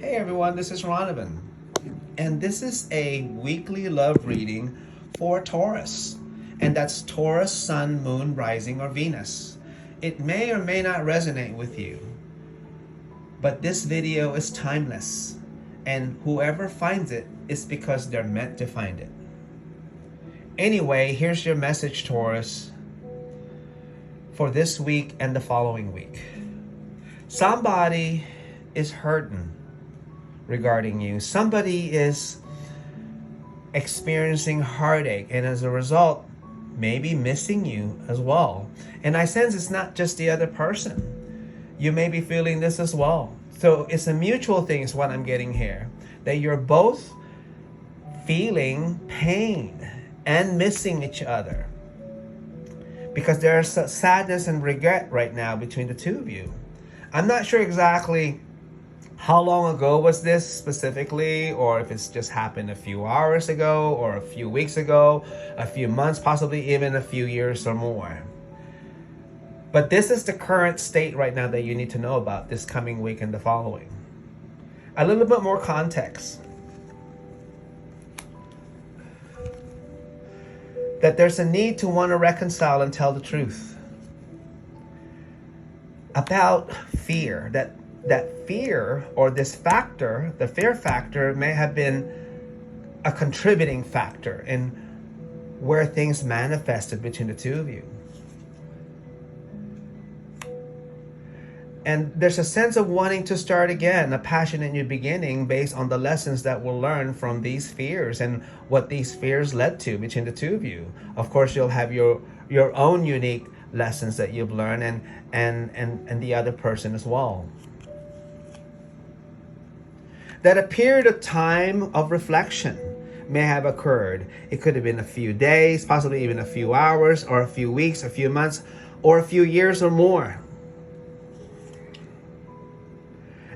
Hey everyone, this is Ronevan, and this is a weekly love reading for Taurus, and that's Taurus, Sun, Moon, Rising, or Venus. It may or may not resonate with you, but this video is timeless, and whoever finds it is because they're meant to find it. Anyway, here's your message, Taurus, for this week and the following week. Somebody is hurting regarding you. Somebody is experiencing heartache, and as a result, maybe missing you as well. And I sense it's not just the other person. You may be feeling this as well. So it's a mutual thing is what I'm getting here. That you're both feeling pain and missing each other. Because there's sadness and regret right now between the two of you. I'm not sure exactly how long ago was this specifically, or if it's just happened a few hours ago, or a few weeks ago, a few months, possibly even a few years or more. But this is the current state right now that you need to know about this coming week and the following. A little bit more context. That there's a need to want to reconcile and tell the truth about fear. That fear, or this factor, the fear factor, may have been a contributing factor in where things manifested between the two of you. And there's a sense of wanting to start again, a passion in your beginning based on the lessons that we'll learn from these fears and what these fears led to between the two of you. Of course, you'll have your own unique lessons that you've learned, and the other person as well. That a period of time of reflection may have occurred. It could have been a few days, possibly even a few hours, or a few weeks, a few months, or a few years or more.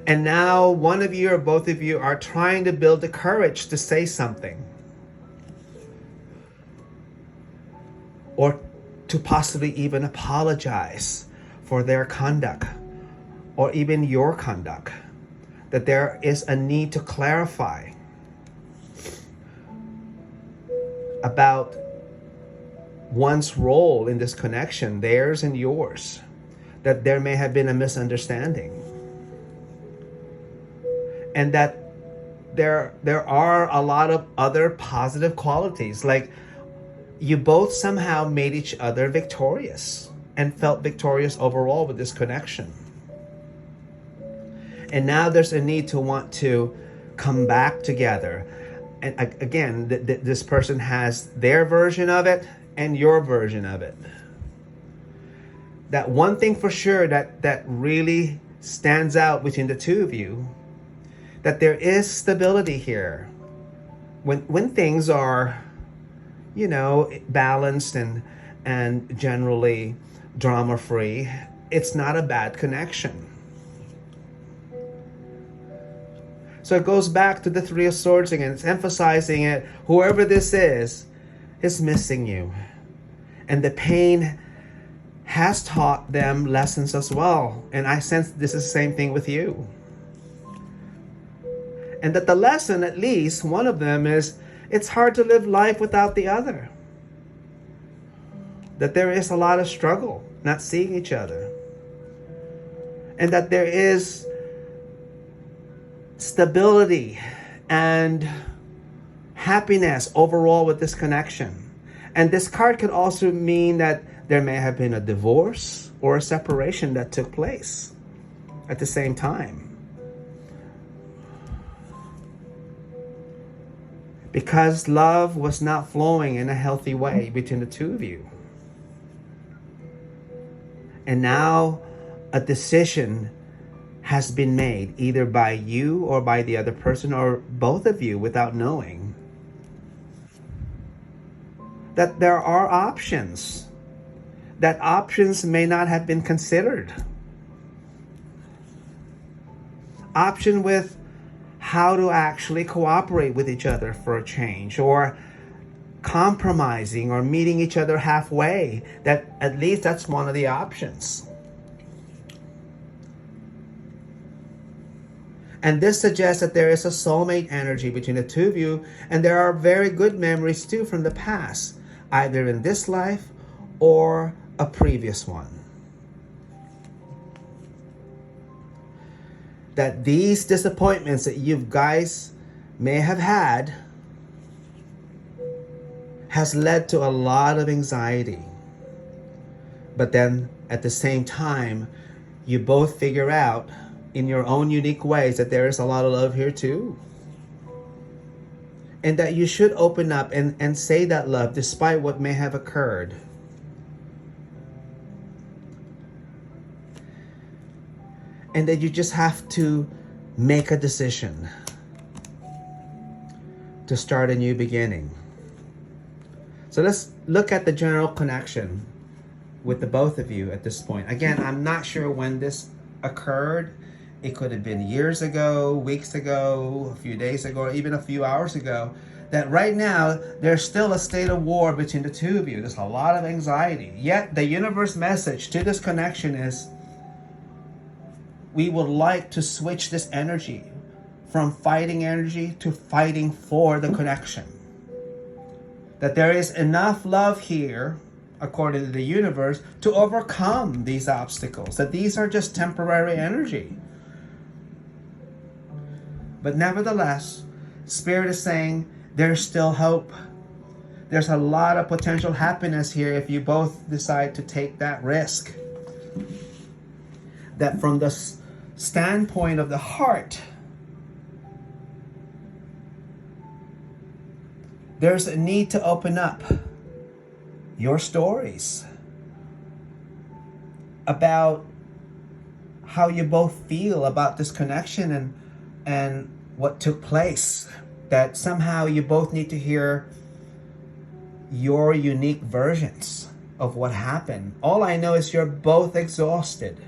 And now one of you or both of you are trying to build the courage to say something. Or to possibly even apologize for their conduct, or even your conduct. That there is a need to clarify about one's role in this connection, theirs and yours. That there may have been a misunderstanding. And that there are a lot of other positive qualities, like you both somehow made each other victorious and felt victorious overall with this connection. And now there's a need to want to come back together. And again, this person has their version of it and your version of it. That one thing for sure that really stands out between the two of you, that there is stability here. When things are, balanced and generally drama-free, it's not a bad connection. So it goes back to the Three of Swords again. It's emphasizing it. Whoever this is missing you. And the pain has taught them lessons as well. And I sense this is the same thing with you. And that the lesson, at least one of them, is it's hard to live life without the other. That there is a lot of struggle not seeing each other. And that there is stability and happiness overall with this connection. And this card could also mean that there may have been a divorce or a separation that took place at the same time. Because love was not flowing in a healthy way between the two of you. And now a decision has been made, either by you or by the other person, or both of you without knowing, that there are options. That options may not have been considered. Option with how to actually cooperate with each other for a change, or compromising or meeting each other halfway. That at least that's one of the options. And this suggests that there is a soulmate energy between the two of you, and there are very good memories too from the past, either in this life or a previous one. That these disappointments that you guys may have had has led to a lot of anxiety. But then at the same time, you both figure out in your own unique ways that there is a lot of love here too. And that you should open up and say that love despite what may have occurred. And that you just have to make a decision to start a new beginning. So let's look at the general connection with the both of you at this point. Again, I'm not sure when this occurred. It could have been years ago, weeks ago, a few days ago, or even a few hours ago. That right now, there's still a state of war between the two of you. There's a lot of anxiety. Yet the universe message to this connection is, we would like to switch this energy from fighting energy to fighting for the connection. That there is enough love here, according to the universe, to overcome these obstacles. That these are just temporary energy. But nevertheless, Spirit is saying there's still hope. There's a lot of potential happiness here if you both decide to take that risk. That from the standpoint of the heart, there's a need to open up your stories about how you both feel about this connection and what took place. That somehow you both need to hear your unique versions of what happened. All I know is you're both exhausted.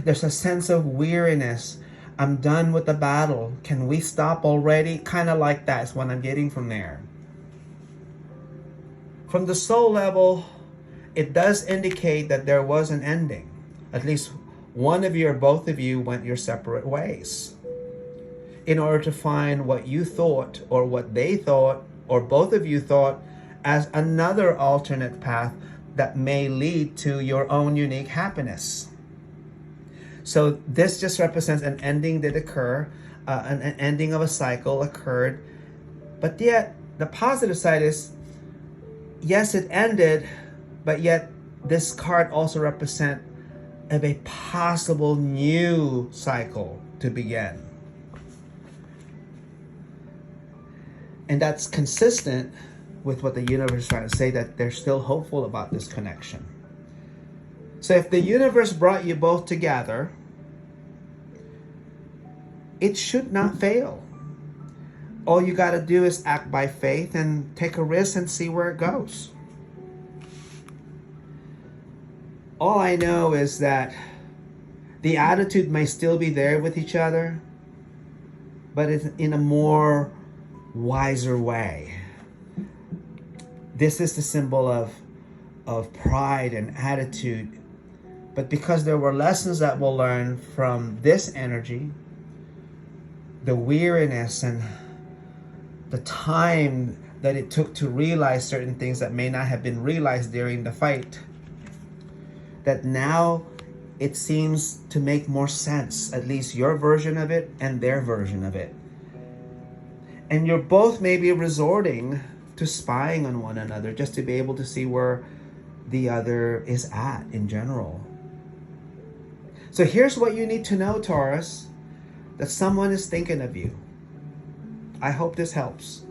There's a sense of weariness. I'm done with the battle. Can we stop already? Kind of like that is what I'm getting from there. From the soul level, it does indicate that there was an ending. At least one of you or both of you went your separate ways in order to find what you thought or what they thought or both of you thought as another alternate path that may lead to your own unique happiness. So this just represents an ending that occurred, an ending of a cycle occurred. But yet the positive side is, yes, it ended, but yet this card also represents a possible new cycle to begin. And that's consistent with what the universe is trying to say, that they're still hopeful about this connection. So if the universe brought you both together, it should not fail. All you got to do is act by faith and take a risk and see where it goes. All I know is that the attitude may still be there with each other, but it's in a more wiser way. This is the symbol of pride and attitude. But because there were lessons that we'll learn from this energy, the weariness and the time that it took to realize certain things that may not have been realized during the fight, that now it seems to make more sense, at least your version of it and their version of it. And you're both maybe resorting to spying on one another just to be able to see where the other is at in general. So here's what you need to know, Taurus, that someone is thinking of you. I hope this helps.